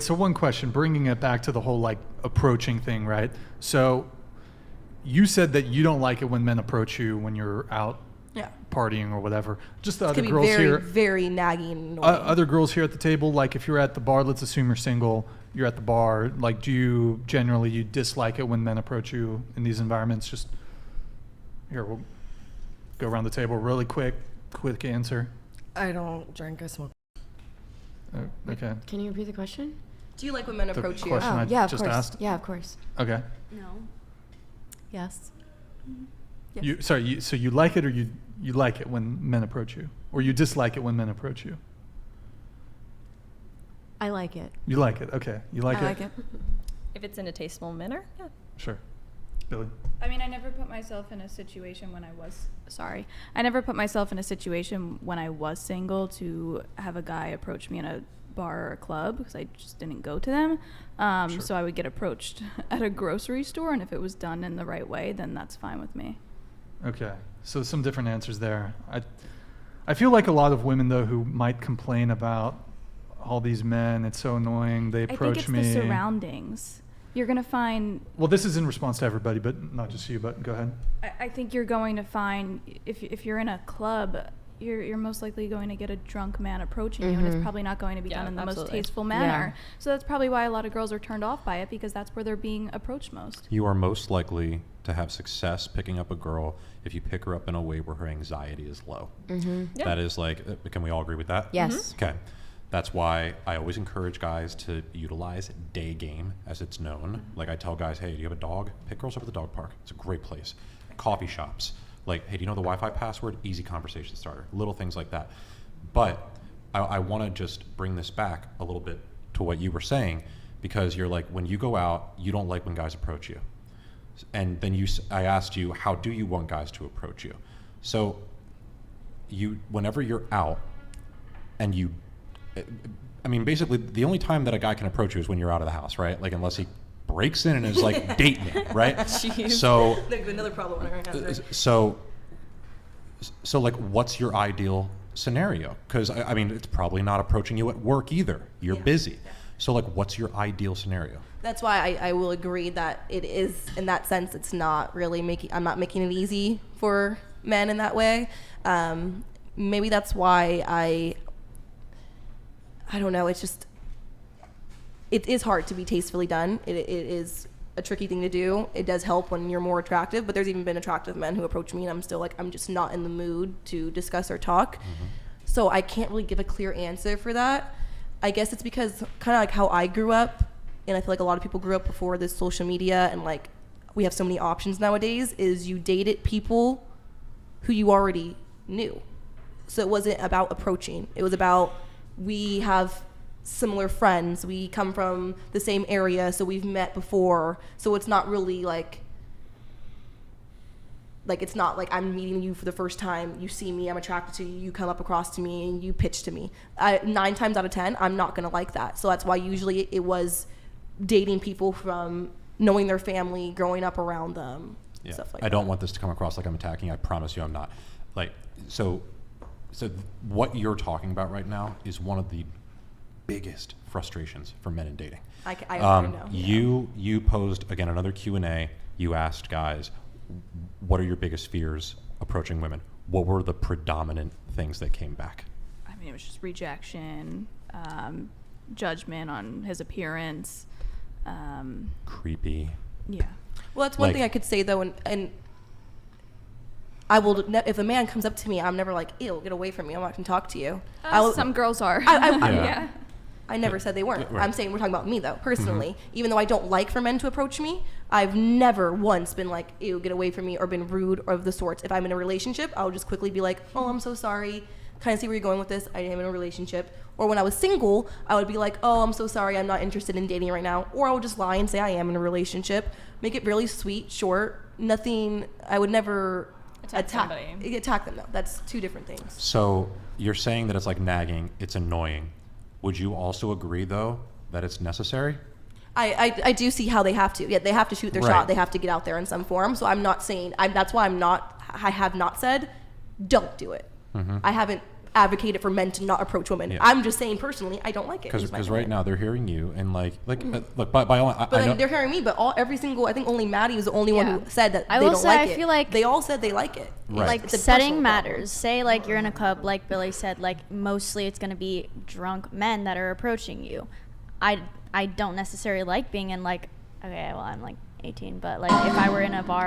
So one question, bringing it back to the whole like approaching thing, right? So you said that you don't like it when men approach you when you're out partying or whatever. Just the other girls here. Very nagging and annoying. Other girls here at the table, like if you're at the bar, let's assume you're single, you're at the bar, like do you generally dislike it when men approach you in these environments? Just here, we'll go around the table really quick answer. I don't drink, I smoke. Okay. Can you repeat the question? Do you like when men approach you? Question I yeah, of just course. asked? Yeah, of course. Okay. No. Yes. Yes. So you like it or you like it when men approach you? Or you dislike it when men approach you? I like it. You like it, okay. You like I it? like it. If it's in a tasteful manner, yeah. Sure. Billy? I mean, I never put myself in a situation when I was single to have a guy approach me in a bar or a club because I just didn't go to them. Sure. So I would get approached at a grocery store, and if it was done in the right way, then that's fine with me. Okay. So some different answers there. I feel like a lot of women, though, who might complain about all these men, it's so annoying, they approach me. I think it's the surroundings. You're going to find... Well, this is in response to everybody, but not just you, but go ahead. I think you're going to find, if you're in a club, you're most likely going to get a drunk man approaching you, and it's probably not going to be done in the most tasteful manner. Yeah. So that's probably why a lot of girls are turned off by it, because that's where they're being approached most. You are most likely to have success picking up a girl if you pick her up in a way where her anxiety is low. Yeah. That is like, can we all agree with that? Yes. Okay. That's why I always encourage guys to utilize day game, as it's known. Like I tell guys, hey, do you have a dog? Pick girls up at the dog park. It's a great place. Coffee shops. Like, hey, do you know the Wi-Fi password? Easy conversation starter. Little things like that. But I want to just bring this back a little bit to what you were saying, because you're like, when you go out, you don't like when guys approach you. And then I asked you, how do you want guys to approach you? So whenever you're out and I mean, basically, the only time that a guy can approach you is when you're out of the house, right? Like, unless he breaks in and is like, date me, right? Jeez. So There's another problem on our hands. So like, what's your ideal scenario? Because I mean, it's probably not approaching you at work either. You're busy. Yeah. So like, what's your ideal scenario? That's why I will agree that it is, in that sense, it's not really I'm not making it easy for men in that way. Maybe that's why I don't know, it's just, it is hard to be tastefully done. It is a tricky thing to do. It does help when you're more attractive, but there's even been attractive men who approach me and I'm still like, I'm just not in the mood to discuss or talk. Mm-hmm. So I can't really give a clear answer for that. I guess it's because kind of like how I grew up, and I feel like a lot of people grew up before this social media, and like we have so many options nowadays, is you dated people who you already knew. So it wasn't about approaching. It was about, we have similar friends, we come from the same area, so we've met before. So it's not really like it's not like I'm meeting you for the first time, you see me, I'm attracted to you, you come up across to me and you pitch to me. 9 times out of 10, I'm not gonna like that. So that's why usually it was dating people from knowing their family, growing up around them, stuff like that. I don't want this to come across like I'm attacking. I promise you I'm not. Like, so what you're talking about right now is one of the biggest frustrations for men in dating. I already know. You posed, again, another Q&A. You asked guys, what are your biggest fears approaching women? What were the predominant things that came back? I mean, it was just rejection, judgment on his appearance. Creepy. Yeah. Well, that's one thing I could say though, and I will. If a man comes up to me, I'm never like, "Ew, get away from me! I'm not going to talk to you." Some girls are. Yeah. I never said they weren't. Right. I'm saying we're talking about me though, personally. Mm-hmm. Even though I don't like for men to approach me, I've never once been like, "Ew, get away from me," or been rude or of the sorts. If I'm in a relationship, I'll just quickly be like, "Oh, I'm so sorry. Kind of see where you're going with this. I am in a relationship." Or when I was single, I would be like, "Oh, I'm so sorry. I'm not interested in dating right now." Or I would just lie and say I am in a relationship. Make it really sweet, short. Nothing. I would never attack them though. That's two different things. So you're saying that it's like nagging, it's annoying. Would you also agree though that it's necessary? I do see how they have to. Yeah, they have to shoot their shot. They have to get out there in some form. So I'm not saying, that's why I have not said, don't do it. Mm-hmm. I haven't advocated for men to not approach women. Yeah. I'm just saying personally, I don't like it. is my Because right opinion. now they're hearing you and look, by all, I But then know, they're hearing me, but every single, I think only Maddie was the only one Yeah. who said that I they will don't say, like I it. feel like- they all said they like it. Right. Like It's a setting personal matters. problem. Say like you're in a club, like Billy said, like mostly it's gonna be drunk men that are approaching you. I don't necessarily like being in like, okay, well I'm like 18, but like if I were in a bar